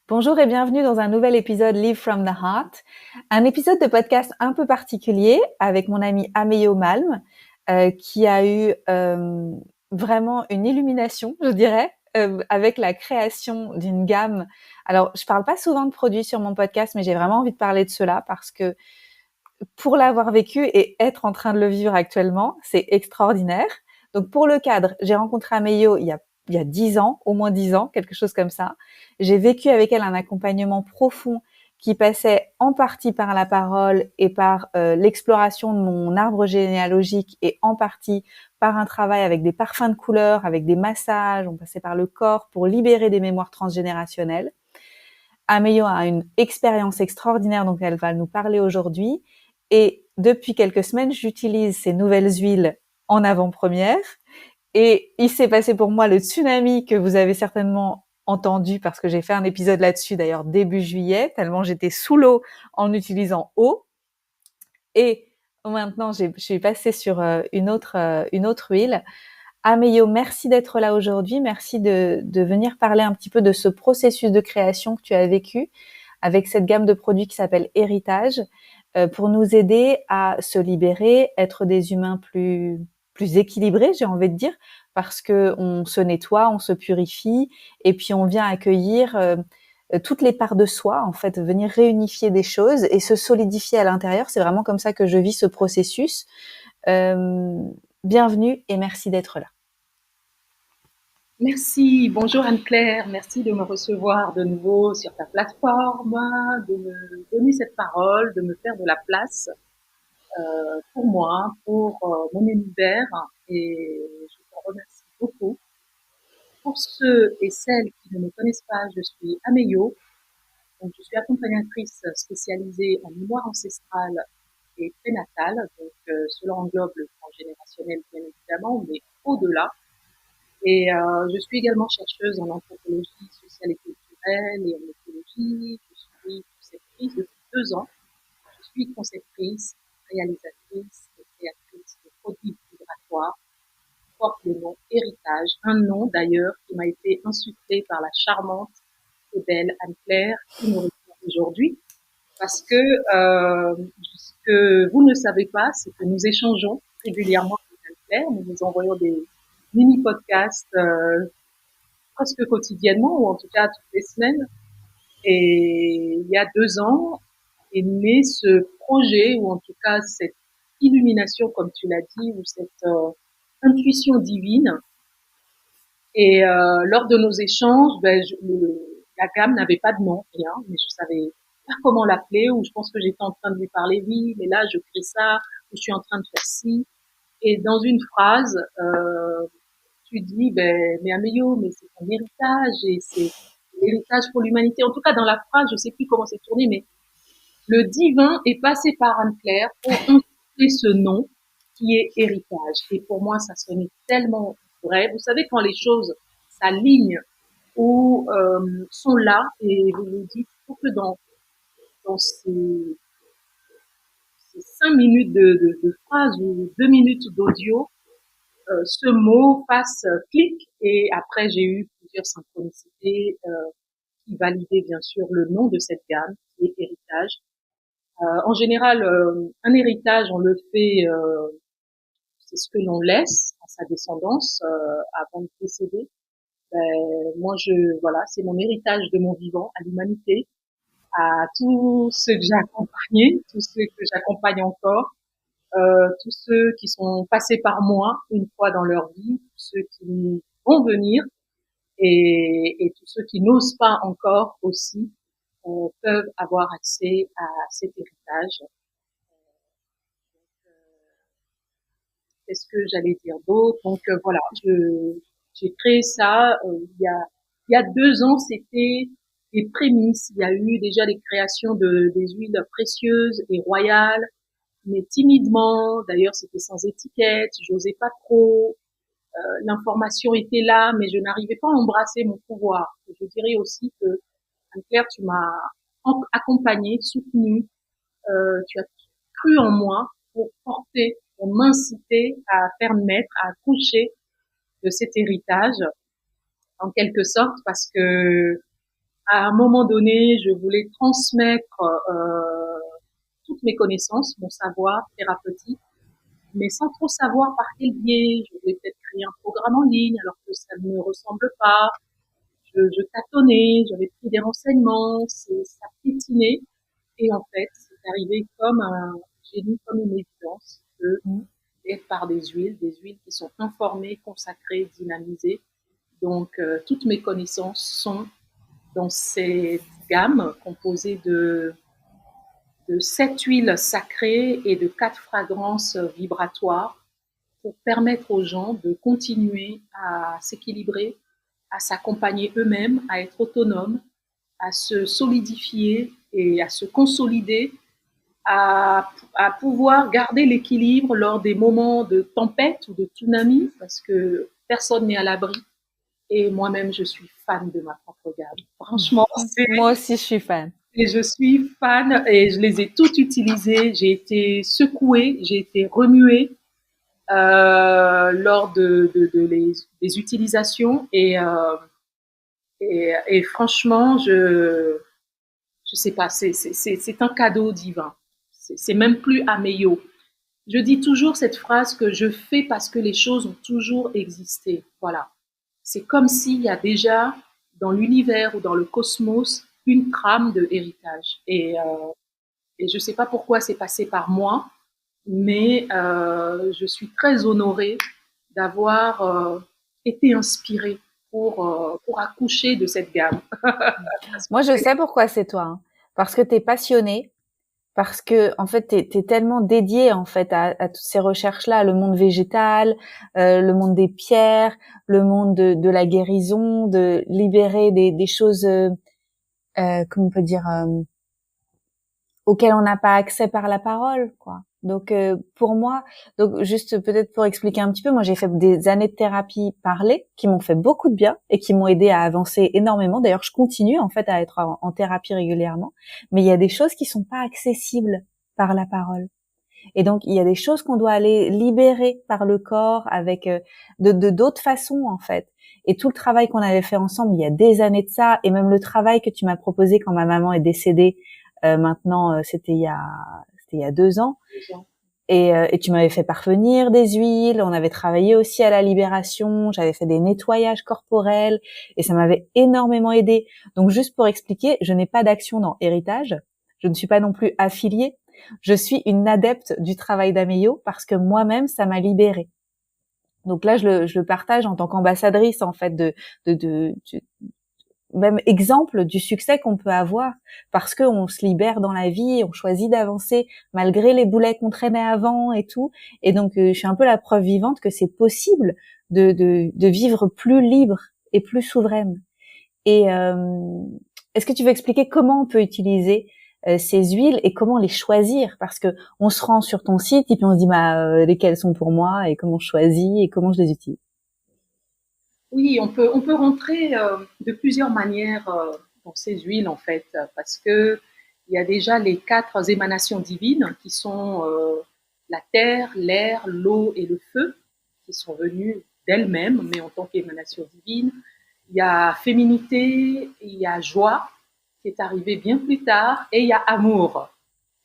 Bonjour et bienvenue dans un nouvel épisode Live from the Heart, un épisode de podcast un peu particulier avec mon ami Ameyo Malm, qui a eu vraiment une illumination, je dirais, avec la création d'une gamme. Alors, je parle pas souvent de produits sur mon podcast, mais j'ai vraiment envie de parler de cela parce que pour l'avoir vécu et être en train de le vivre actuellement, c'est extraordinaire. Donc pour le cadre, j'ai rencontré Ameyo il y a 10 ans, au moins 10 ans, quelque chose comme ça. J'ai vécu avec elle un accompagnement profond qui passait en partie par la parole et par l'exploration de mon arbre généalogique et en partie par un travail avec des parfums de couleurs, avec des massages, on passait par le corps pour libérer des mémoires transgénérationnelles. Ameyo a une expérience extraordinaire dont elle va nous parler aujourd'hui. Et depuis quelques semaines, j'utilise ces nouvelles huiles en avant-première. Et il s'est passé pour moi le tsunami que vous avez certainement entendu parce que j'ai fait un épisode là-dessus d'ailleurs début juillet, tellement j'étais sous l'eau en utilisant eau. Et maintenant, je suis passée sur une autre huile. Ameyo, merci d'être là aujourd'hui. Merci de venir parler un petit peu de ce processus de création que tu as vécu avec cette gamme de produits qui s'appelle Héritage, pour nous aider à se libérer, être des humains plus équilibrés, j'ai envie de dire, parce que on se nettoie, on se purifie, et puis on vient accueillir toutes les parts de soi, en fait, venir réunifier des choses et se solidifier à l'intérieur. C'est vraiment comme ça que je vis ce processus. Euh, Bienvenue et merci d'être là. Merci, bonjour Anne-Claire, merci de me recevoir de nouveau sur ta plateforme, de me donner cette parole, de me faire de la place pour moi, pour mon univers et je te remercie beaucoup. Pour ceux et celles qui ne me connaissent pas, je suis Ameyo, donc je suis accompagnatrice spécialisée en mémoire ancestrale et prénatale, donc cela englobe le transgénérationnel bien évidemment, mais au-delà. Et je suis également chercheuse en anthropologie sociale et culturelle et en écologie. Je suis conceptrice depuis 2 ans. Je suis conceptrice, réalisatrice et créatrice de produits vibratoires qui portent le nom Héritage, un nom d'ailleurs qui m'a été insufflé par la charmante et belle Anne-Claire qui nous reçoit aujourd'hui. Parce que ce que vous ne savez pas, c'est que nous échangeons régulièrement avec Anne-Claire, nous nous envoyons des mini-podcasts presque quotidiennement, ou en tout cas toutes les semaines. Et il y a 2 ans est né ce projet, ou en tout cas cette illumination, comme tu l'as dit, ou cette intuition divine. Et lors de nos échanges, la gamme n'avait pas de nom, rien, mais je savais pas comment l'appeler, ou je pense que j'étais en train de lui parler, oui, mais là je crée ça, ou je suis en train de faire ci. Et dans une phrase, tu dis, mais Amélie, mais c'est ton héritage et c'est l'héritage pour l'humanité. En tout cas, dans la phrase, je sais plus comment c'est tourné, mais le divin est passé par Anne-Claire pour insuffler ce nom qui est héritage. Et pour moi, ça sonnait tellement vrai. Vous savez, quand les choses s'alignent ou sont là, et vous vous dites, il faut que dans ces 5 minutes de phrase ou 2 minutes d'audio, ce mot fasse clic. Et après, j'ai eu plusieurs synchronicités qui validaient bien sûr le nom de cette gamme, qui est héritage. En général, un héritage, on le fait, c'est ce que l'on laisse à sa descendance avant de décéder. Moi, voilà, c'est mon héritage de mon vivant à l'humanité, à tous ceux que j'ai accompagnés, tous ceux que j'accompagne encore, tous ceux qui sont passés par moi une fois dans leur vie, tous ceux qui vont venir et tous ceux qui n'osent pas encore aussi peuvent avoir accès à cet héritage. Qu'est-ce que j'allais dire d'autre? Donc voilà, j'ai créé ça il y a 2 ans. C'était les prémices. Il y a eu déjà les créations des huiles précieuses et royales, mais timidement. D'ailleurs, c'était sans étiquette. J'osais pas trop. L'information était là, mais je n'arrivais pas à embrasser mon pouvoir. Je dirais aussi que Anne-Claire, tu m'as accompagnée, soutenue, tu as cru en moi pour porter, pour m'inciter à faire naître, à accoucher de cet héritage, en quelque sorte, parce que À un moment donné, je voulais transmettre toutes mes connaissances, mon savoir thérapeutique, mais sans trop savoir par quel biais. Je voulais peut-être créer un programme en ligne alors que ça ne me ressemble pas. Je tâtonnais, j'avais pris des renseignements, ça piétinait. Et en fait, c'est arrivé comme j'ai lu comme une évidence que Mmh. c'est par des huiles qui sont informées, consacrées, dynamisées. Donc, toutes mes connaissances sont dans cette gamme composée de 7 huiles sacrées et de 4 fragrances vibratoires pour permettre aux gens de continuer à s'équilibrer, à s'accompagner eux-mêmes, à être autonomes, à se solidifier et à se consolider, à pouvoir garder l'équilibre lors des moments de tempête ou de tsunami, parce que personne n'est à l'abri. Et moi-même, je suis fan de ma propre gamme. Franchement, Moi aussi, je suis fan. et je suis fan et je les ai toutes utilisées. J'ai été secouée, j'ai été remuée lors des utilisations et franchement, je sais pas, c'est un cadeau divin. C'est même plus améo. Je dis toujours cette phrase que je fais parce que les choses ont toujours existé. Voilà. C'est comme s'il y a déjà dans l'univers ou dans le cosmos une trame de héritage. Et je ne sais pas pourquoi c'est passé par moi, mais je suis très honorée d'avoir été inspirée pour accoucher de cette gamme. Moi, je sais pourquoi c'est toi, hein. Parce que tu es passionnée, parce que en fait, t'es tellement dédiée en fait à toutes ces recherches-là, le monde végétal, le monde des pierres, le monde de la guérison, de libérer des choses, comment on peut dire, auxquelles on n'a pas accès par la parole, quoi. Donc pour moi, donc juste peut-être pour expliquer un petit peu, moi j'ai fait des années de thérapie parlée qui m'ont fait beaucoup de bien et qui m'ont aidé à avancer énormément. D'ailleurs, je continue en fait à être en thérapie régulièrement, mais il y a des choses qui sont pas accessibles par la parole. Et donc il y a des choses qu'on doit aller libérer par le corps avec de d'autres façons en fait. Et tout le travail qu'on avait fait ensemble il y a des années de ça, et même le travail que tu m'as proposé quand ma maman est décédée, maintenant c'était il y a 2 ans, et tu m'avais fait parvenir des huiles. On avait travaillé aussi à la libération. J'avais fait des nettoyages corporels et ça m'avait énormément aidé. Donc juste pour expliquer, je n'ai pas d'action dans Héritage. Je ne suis pas non plus affiliée. Je suis une adepte du travail d'Ameyo parce que moi-même, ça m'a libérée. Donc là, je le partage en tant qu'ambassadrice en fait de même exemple du succès qu'on peut avoir parce que on se libère dans la vie, on choisit d'avancer malgré les boulets qu'on traînait avant et tout. Et donc, je suis un peu la preuve vivante que c'est possible de vivre plus libre et plus souveraine. Et est-ce que tu veux expliquer comment on peut utiliser ces huiles et comment les choisir? Parce que on se rend sur ton site et puis on se dit lesquelles sont pour moi et comment je choisis et comment je les utilise. Oui, on peut rentrer de plusieurs manières dans ces huiles en fait, parce que il y a déjà les 4 émanations divines qui sont la terre, l'air, l'eau et le feu, qui sont venues d'elles-mêmes, mais en tant qu'émanation divine. Il y a féminité, il y a joie, qui est arrivée bien plus tard, et il y a amour.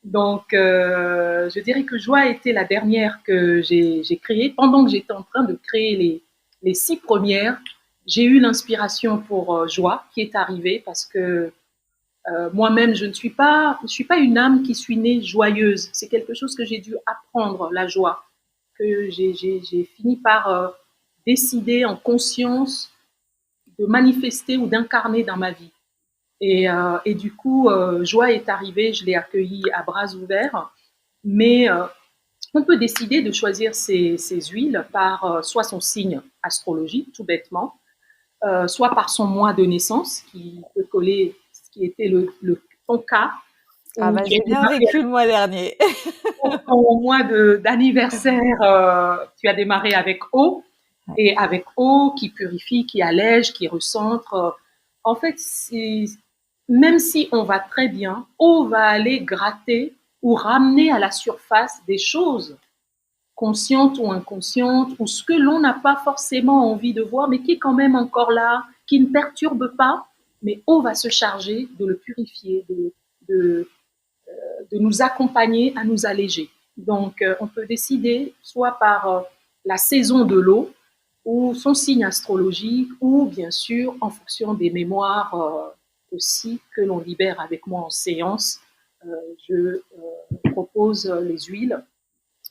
Donc, je dirais que joie était la dernière que j'ai créée. Pendant que j'étais en train de créer les 6 premières, j'ai eu l'inspiration pour joie qui est arrivée parce que moi-même, je suis pas une âme qui suis née joyeuse. C'est quelque chose que j'ai dû apprendre, la joie, que j'ai fini par décider en conscience de manifester ou d'incarner dans ma vie. Et du coup, joie est arrivée, je l'ai accueillie à bras ouverts, mais on peut décider de choisir ces huiles par soit son signe astrologique, tout bêtement, soit par son mois de naissance, qui peut coller ce qui était ton cas, Ah où bah tu as j'ai bien démarré vécu le mois dernier. ton mois d'anniversaire, tu as démarré avec eau, et avec eau qui purifie, qui allège, qui recentre. En fait, même si on va très bien, eau va aller gratter ou ramener à la surface des choses conscientes ou inconscientes, ou ce que l'on n'a pas forcément envie de voir, mais qui est quand même encore là, qui ne perturbe pas, mais eau va se charger de le purifier, de, de nous accompagner à nous alléger. Donc, on peut décider soit par la saison de l'eau ou son signe astrologique ou bien sûr en fonction des mémoires aussi que l'on libère avec moi en séance. Je propose les huiles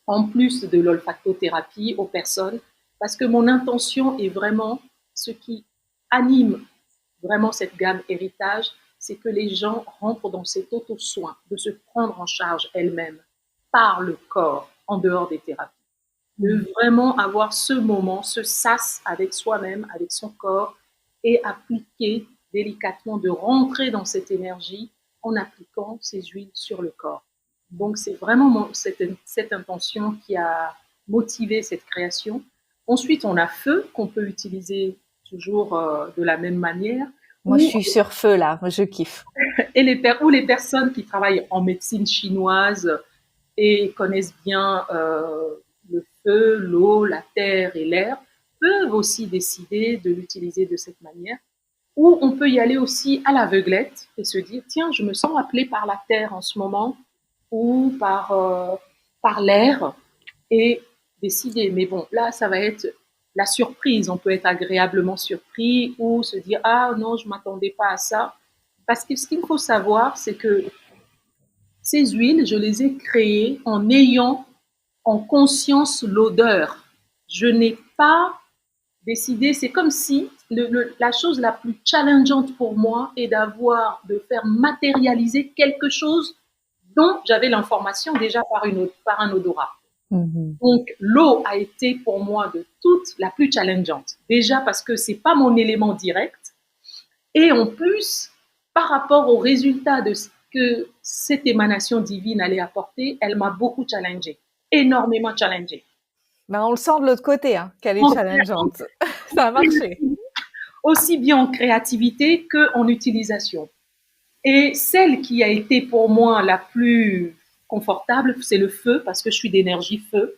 en plus de l'olfactothérapie aux personnes parce que mon intention est vraiment ce qui anime vraiment cette gamme héritage, c'est que les gens rentrent dans cet auto-soin, de se prendre en charge elles-mêmes par le corps, en dehors des thérapies. De vraiment avoir ce moment, ce sas avec soi-même, avec son corps, et appliquer délicatement, de rentrer dans cette énergie en appliquant ces huiles sur le corps. Donc, c'est vraiment cette intention qui a motivé cette création. Ensuite, on a feu qu'on peut utiliser toujours de la même manière. Moi, je suis sur feu là. Moi, je kiffe. Et les personnes qui travaillent en médecine chinoise et connaissent bien le feu, l'eau, la terre et l'air peuvent aussi décider de l'utiliser de cette manière. Ou on peut y aller aussi à l'aveuglette et se dire, tiens, je me sens appelée par la terre en ce moment ou par l'air et décider. Mais bon, là, ça va être la surprise. On peut être agréablement surpris ou se dire, ah non, je ne m'attendais pas à ça. Parce que ce qu'il faut savoir, c'est que ces huiles, je les ai créées en ayant en conscience l'odeur. Je n'ai pas décidé, c'est comme si la chose la plus challengeante pour moi est de faire matérialiser quelque chose dont j'avais l'information déjà par un odorat. Mmh. Donc, l'eau a été pour moi de toutes la plus challengeante. Déjà parce que c'est pas mon élément direct. Et en plus, par rapport au résultat de ce que cette émanation divine allait apporter, elle m'a beaucoup challengée. Énormément challengée. Ben, on le sent de l'autre côté, hein, qu'elle est challengeante. Ça a marché. Aussi bien en créativité qu'en utilisation. Et celle qui a été pour moi la plus confortable, c'est le feu, parce que je suis d'énergie feu.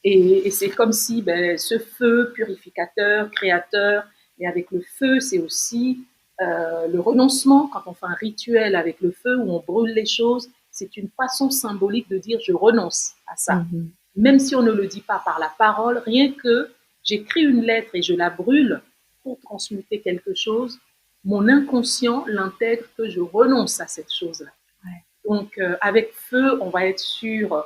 Et c'est comme si ce feu purificateur, créateur, et avec le feu, c'est aussi le renoncement. Quand on fait un rituel avec le feu, où on brûle les choses, c'est une façon symbolique de dire je renonce à ça. Mmh. Même si on ne le dit pas par la parole, rien que j'écris une lettre et je la brûle pour transmuter quelque chose, mon inconscient l'intègre que je renonce à cette chose-là. Ouais. Donc, avec feu, on va être sur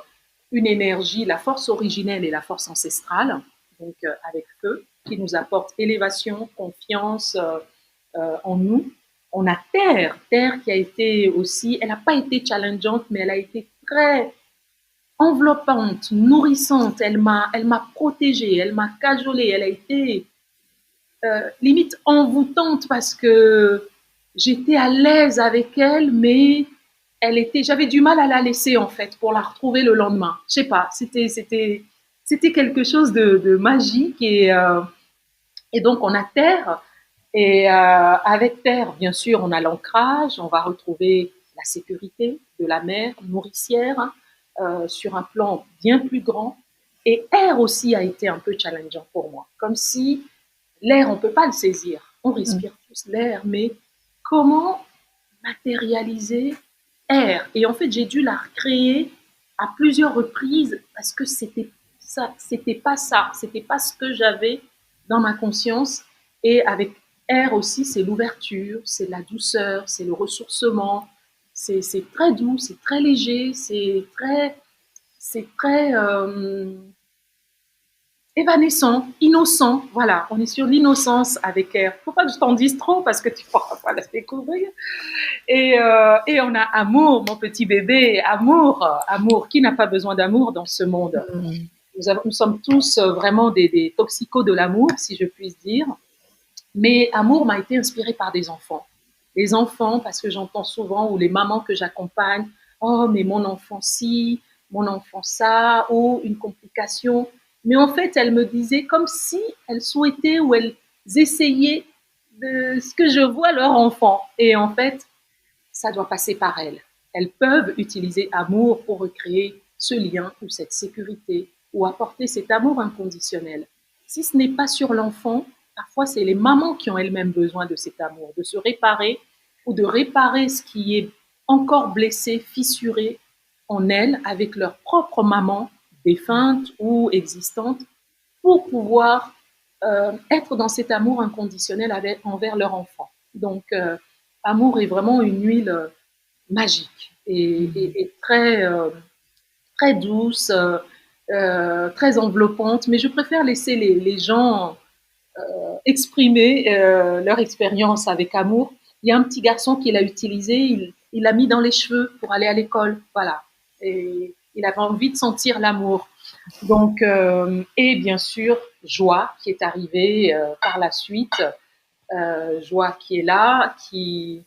une énergie, la force originelle et la force ancestrale, donc avec feu, qui nous apporte élévation, confiance en nous. On a terre qui a été aussi, elle n'a pas été challengeante, mais elle a été très enveloppante, nourrissante. Elle m'a protégée, elle m'a cajolée, elle a été limite envoûtante parce que j'étais à l'aise avec elle, mais j'avais du mal à la laisser en fait pour la retrouver le lendemain. Je sais pas, c'était quelque chose de magique et donc on a terre et avec terre, bien sûr, on a l'ancrage, on va retrouver la sécurité de la mer nourricière sur un plan bien plus grand. Et air aussi a été un peu challengeant pour moi, comme si l'air, on ne peut pas le saisir. On respire tous l'air, mais comment matérialiser air? Et en fait, j'ai dû la recréer à plusieurs reprises parce que c'était pas ça, c'était pas ce que j'avais dans ma conscience. Et avec air aussi, c'est l'ouverture, c'est la douceur, c'est le ressourcement. C'est très doux, c'est très léger, c'est très évanescent, innocent. Voilà, on est sur l'innocence avec air. Faut pas que je t'en dise trop parce que tu ne pourras pas la découvrir. Et on a amour, mon petit bébé, amour. Qui n'a pas besoin d'amour dans ce monde? Mmh. Nous sommes tous vraiment des toxicos de l'amour, si je puis dire. Mais amour m'a été inspiré par des enfants. Les enfants, parce que j'entends souvent, ou les mamans que j'accompagne, oh, mais mon enfant ci, mon enfant ça, ou une complication. Mais en fait, elles me disaient comme si elles souhaitaient ou elles essayaient de ce que je vois leur enfant. Et en fait, ça doit passer par elles. Elles peuvent utiliser amour pour recréer ce lien ou cette sécurité ou apporter cet amour inconditionnel. Si ce n'est pas sur l'enfant, parfois c'est les mamans qui ont elles-mêmes besoin de cet amour, de se réparer ou de réparer ce qui est encore blessé, fissuré en elles avec leur propre maman, défunte ou existante, pour pouvoir être dans cet amour inconditionnel envers leur enfant. Donc, amour est vraiment une huile magique et très douce, très enveloppante, mais je préfère laisser les gens exprimer leur expérience avec amour. Il y a un petit garçon qui l'a utilisé, il l'a mis dans les cheveux pour aller à l'école, voilà. Et il avait envie de sentir l'amour. Donc, et bien sûr, Joie qui est arrivée par la suite, Joie qui est là, qui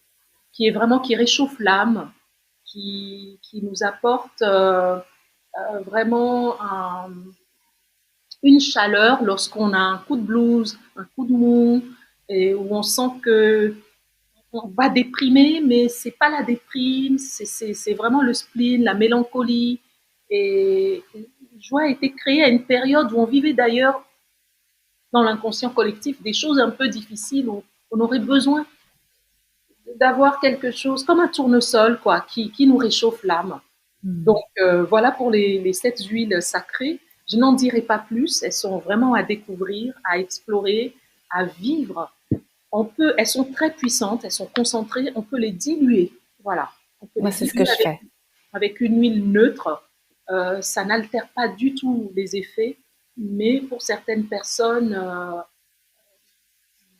est vraiment qui réchauffe l'âme, qui nous apporte vraiment une chaleur lorsqu'on a un coup de blues, un coup de mou, et où on sent que on va déprimer, mais c'est pas la déprime, c'est vraiment le spleen, la mélancolie. Et Joie a été créée à une période où on vivait d'ailleurs dans l'inconscient collectif des choses un peu difficiles où on aurait besoin d'avoir quelque chose comme un tournesol quoi, qui nous réchauffe l'âme. Donc voilà pour les 7 huiles sacrées. Je n'en dirai pas plus. Elles sont vraiment à découvrir, à explorer, à vivre. Elles sont très puissantes, elles sont concentrées. On peut les diluer. Voilà. On peut Moi, les c'est ce que diluer je fais. avec une huile neutre. Ça n'altère pas du tout les effets, mais pour certaines personnes,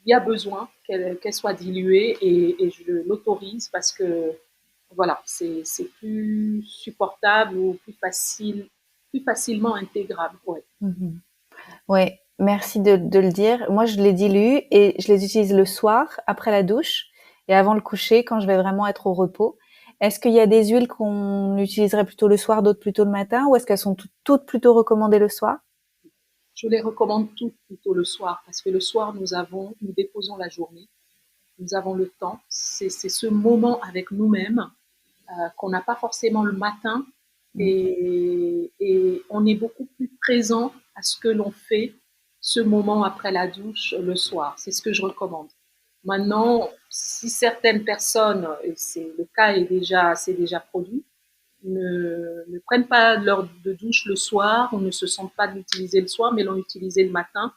il y a besoin qu'elle soit diluée et je l'autorise parce que voilà, c'est plus supportable ou plus facilement intégrable. Ouais. Ouais, merci de le dire. Moi, je les dilue et je les utilise le soir, après la douche et avant le coucher, quand je vais vraiment être au repos. Est-ce qu'il y a des huiles qu'on utiliserait plutôt le soir, d'autres plutôt le matin, ou est-ce qu'elles sont toutes plutôt recommandées le soir? Je les recommande toutes plutôt le soir parce que le soir, nous déposons la journée, nous avons le temps. C'est ce moment avec nous-mêmes qu'on n'a pas forcément le matin et on est beaucoup plus présent à ce que l'on fait ce moment après la douche le soir. C'est ce que je recommande. Maintenant, si certaines personnes, et c'est le cas c'est déjà produit, ne prennent pas l'heure de douche le soir ou ne se sentent pas de l'utiliser le soir, mais l'ont utilisé le matin,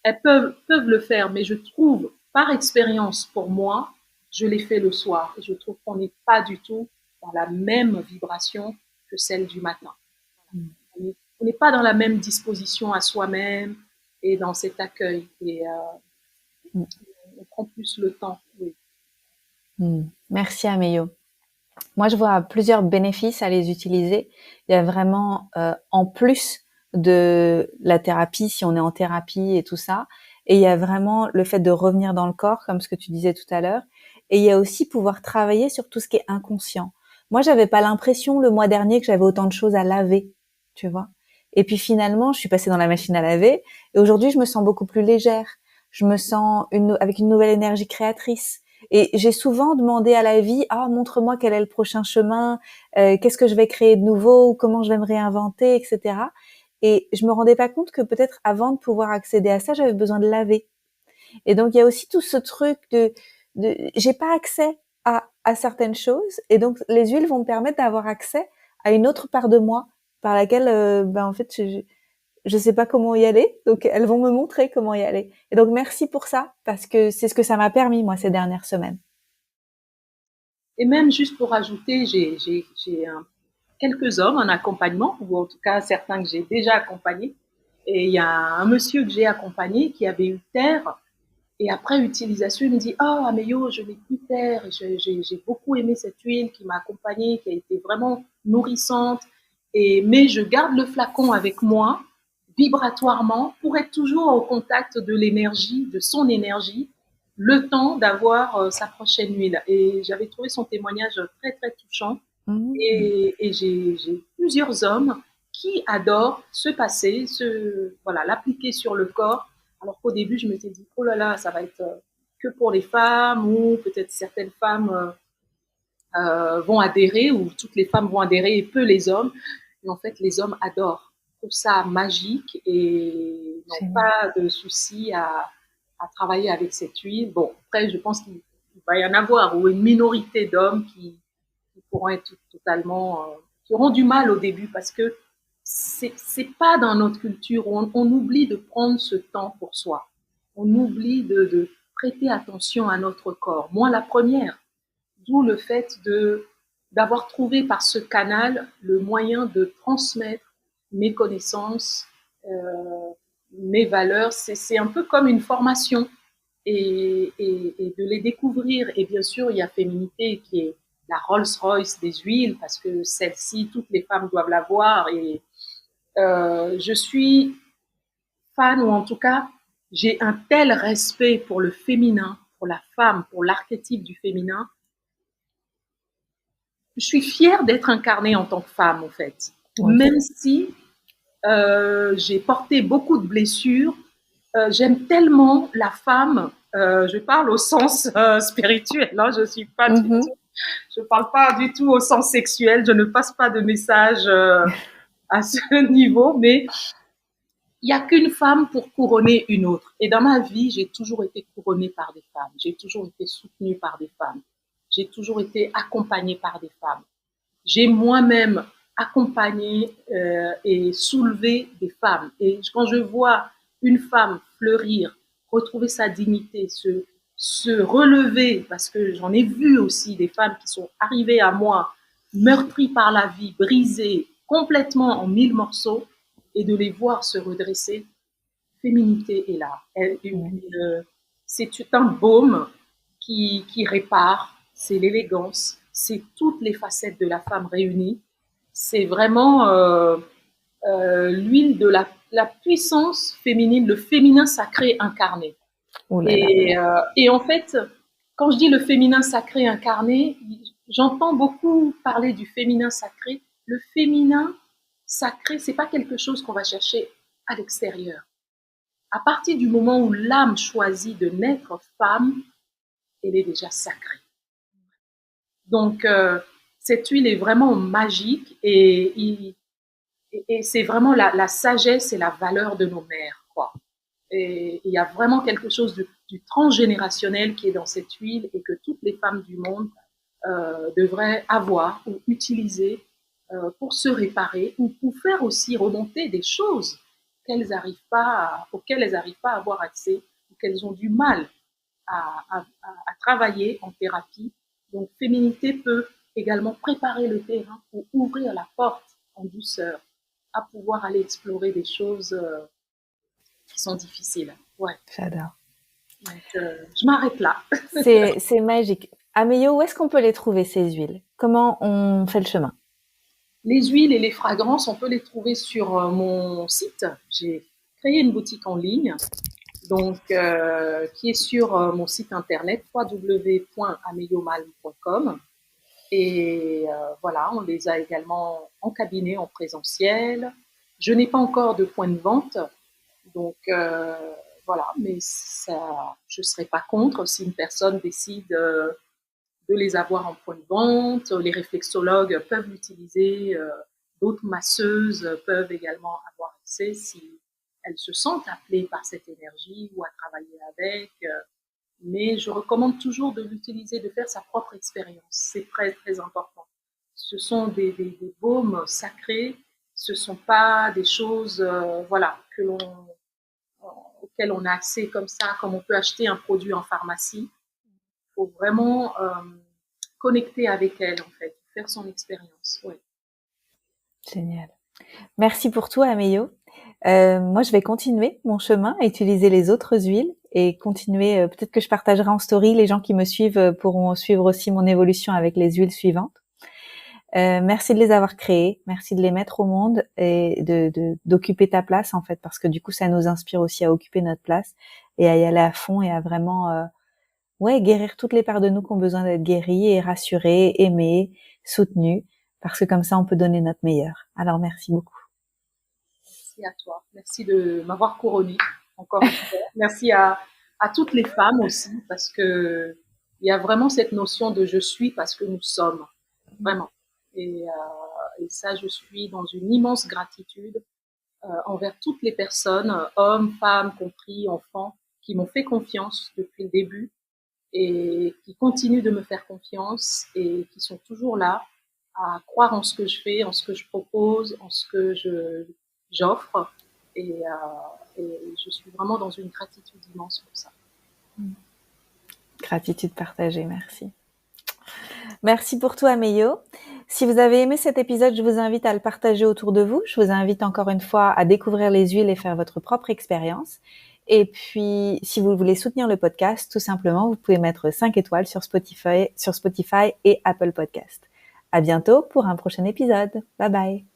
elles peuvent le faire, mais je trouve, par expérience pour moi, je l'ai fait le soir et je trouve qu'on n'est pas du tout dans la même vibration que celle du matin. On n'est pas dans la même disposition à soi-même et dans cet accueil. Et on prend plus le temps. Oui. Merci Améyo. Moi, je vois plusieurs bénéfices à les utiliser. Il y a vraiment, en plus de la thérapie, si on est en thérapie et tout ça, et il y a vraiment le fait de revenir dans le corps, comme ce que tu disais tout à l'heure, et il y a aussi pouvoir travailler sur tout ce qui est inconscient. Moi, j'avais pas l'impression le mois dernier que j'avais autant de choses à laver, tu vois. Et puis finalement, je suis passée dans la machine à laver, et aujourd'hui, je me sens beaucoup plus légère. Je me sens avec une nouvelle énergie créatrice. Et j'ai souvent demandé à la vie, ah, montre-moi quel est le prochain chemin, qu'est-ce que je vais créer de nouveau, ou comment je vais me réinventer, etc. Et je me rendais pas compte que peut-être avant de pouvoir accéder à ça, j'avais besoin de laver. Et donc il y a aussi tout ce truc de j'ai pas accès à certaines choses, et donc les huiles vont me permettre d'avoir accès à une autre part de moi par laquelle, ben en fait, je sais pas comment y aller, donc elles vont me montrer comment y aller. Et donc merci pour ça, parce que c'est ce que ça m'a permis moi ces dernières semaines. Et même juste pour ajouter, quelques hommes en accompagnement, ou en tout cas certains que j'ai déjà accompagnés. Et il y a un monsieur que j'ai accompagné qui avait eu terre. Et après utilisation, il me dit, oh, Améyo, je n'ai plus terre. J'ai beaucoup aimé cette huile qui m'a accompagnée, qui a été vraiment nourrissante. Mais je garde le flacon avec moi, vibratoirement, pour être toujours au contact de l'énergie, de son énergie, le temps d'avoir sa prochaine huile. Et j'avais trouvé son témoignage très, très touchant. Mmh. Et j'ai plusieurs hommes qui adorent voilà, l'appliquer sur le corps. Alors qu'au début, je me suis dit, oh là là, ça va être que pour les femmes, ou peut-être certaines femmes vont adhérer, ou toutes les femmes vont adhérer, et peu les hommes. Et en fait, les hommes adorent. Ils trouvent ça magique et n'ont Génial. pas de souci à travailler avec cette huile. Bon, après, je pense qu'il va y en avoir, ou une minorité d'hommes qui pourront être totalement, qui auront du mal au début parce que c'est pas dans notre culture. On oublie de prendre ce temps pour soi. On oublie de prêter attention à notre corps. Moi, la première. D'où le fait d'avoir trouvé par ce canal le moyen de transmettre mes connaissances, mes valeurs. C'est un peu comme une formation et de les découvrir. Et bien sûr, il y a Féminité qui est la Rolls-Royce des huiles parce que celle-ci, toutes les femmes doivent l'avoir. Et je suis fan, ou en tout cas, j'ai un tel respect pour le féminin, pour la femme, pour l'archétype du féminin. Je suis fière d'être incarnée en tant que femme, en fait. Oui. Même si j'ai porté beaucoup de blessures, j'aime tellement la femme. Je parle au sens spirituel, hein, je suis pas du tout, je parle pas du tout au sens sexuel. Je ne passe pas de message à ce niveau, mais il n'y a qu'une femme pour couronner une autre. Et dans ma vie, j'ai toujours été couronnée par des femmes. J'ai toujours été soutenue par des femmes. J'ai toujours été accompagnée par des femmes. J'ai moi-même accompagné et soulevé des femmes. Et quand je vois une femme fleurir, retrouver sa dignité, se relever, parce que j'en ai vu aussi des femmes qui sont arrivées à moi, meurtries par la vie, brisées complètement en 1000 morceaux, et de les voir se redresser, Féminité est là. C'est un baume qui répare, c'est l'élégance, c'est toutes les facettes de la femme réunies. C'est vraiment l'huile de la puissance féminine, le féminin sacré incarné. Ouh là là. Et en fait, quand je dis le féminin sacré incarné, j'entends beaucoup parler du féminin sacré. Le féminin sacré, c'est pas quelque chose qu'on va chercher à l'extérieur. À partir du moment où l'âme choisit de naître femme, elle est déjà sacrée. Donc, cette huile est vraiment magique et c'est vraiment la sagesse et la valeur de nos mères, quoi. Et il y a vraiment quelque chose du transgénérationnel qui est dans cette huile et que toutes les femmes du monde devraient avoir ou utiliser pour se réparer ou pour faire aussi remonter des choses auxquelles elles n'arrivent pas à avoir accès ou qu'elles ont du mal à travailler en thérapie. Donc, Féminité peut également préparer le terrain pour ouvrir la porte en douceur à pouvoir aller explorer des choses qui sont difficiles. Ouais. J'adore. Donc, je m'arrête là. C'est magique. Améyo, où est-ce qu'on peut les trouver, ces huiles? Comment on fait le chemin? Les huiles et les fragrances, on peut les trouver sur mon site. J'ai créé une boutique en ligne, donc qui est sur mon site internet www.ameyomalm.com. Et voilà, on les a également en cabinet, en présentiel. Je n'ai pas encore de point de vente, donc voilà, mais ça, je ne serais pas contre si une personne décide de les avoir en point de vente. Les réflexologues peuvent l'utiliser, d'autres masseuses peuvent également avoir accès si elles se sentent appelées par cette énergie ou à travailler avec. Mais je recommande toujours de l'utiliser, de faire sa propre expérience. C'est très, très important. Ce sont des baumes sacrés. Ce ne sont pas des choses voilà, auxquelles on a accès comme ça, comme on peut acheter un produit en pharmacie. Il faut vraiment connecter avec elle, en fait, faire son expérience. Ouais. Génial. Merci pour tout, Améyo. Moi, je vais continuer mon chemin à utiliser les autres huiles et continuer. Peut-être que je partagerai en story. Les gens qui me suivent pourront suivre aussi mon évolution avec les huiles suivantes. Merci de les avoir créées. Merci de les mettre au monde et d'occuper ta place, en fait, parce que du coup, ça nous inspire aussi à occuper notre place et à y aller à fond et à vraiment, guérir toutes les parts de nous qui ont besoin d'être guéries et rassurées, aimées, soutenues, parce que comme ça, on peut donner notre meilleur. Alors, merci beaucoup. Merci à toi. Merci de m'avoir couronnée encore une fois. Merci à toutes les femmes aussi, parce que il y a vraiment cette notion de je suis parce que nous sommes. Vraiment. Et ça, je suis dans une immense gratitude envers toutes les personnes, hommes, femmes compris, enfants, qui m'ont fait confiance depuis le début et qui continuent de me faire confiance et qui sont toujours là à croire en ce que je fais, en ce que je propose, en ce que j'offre. Et je suis vraiment dans une gratitude immense pour ça. Gratitude partagée, merci. Merci pour tout, Ameyo. Si vous avez aimé cet épisode, je vous invite à le partager autour de vous. Je vous invite encore une fois à découvrir les huiles et faire votre propre expérience. Et puis, si vous voulez soutenir le podcast, tout simplement, vous pouvez mettre 5 étoiles sur Spotify et Apple Podcast. À bientôt pour un prochain épisode. Bye bye.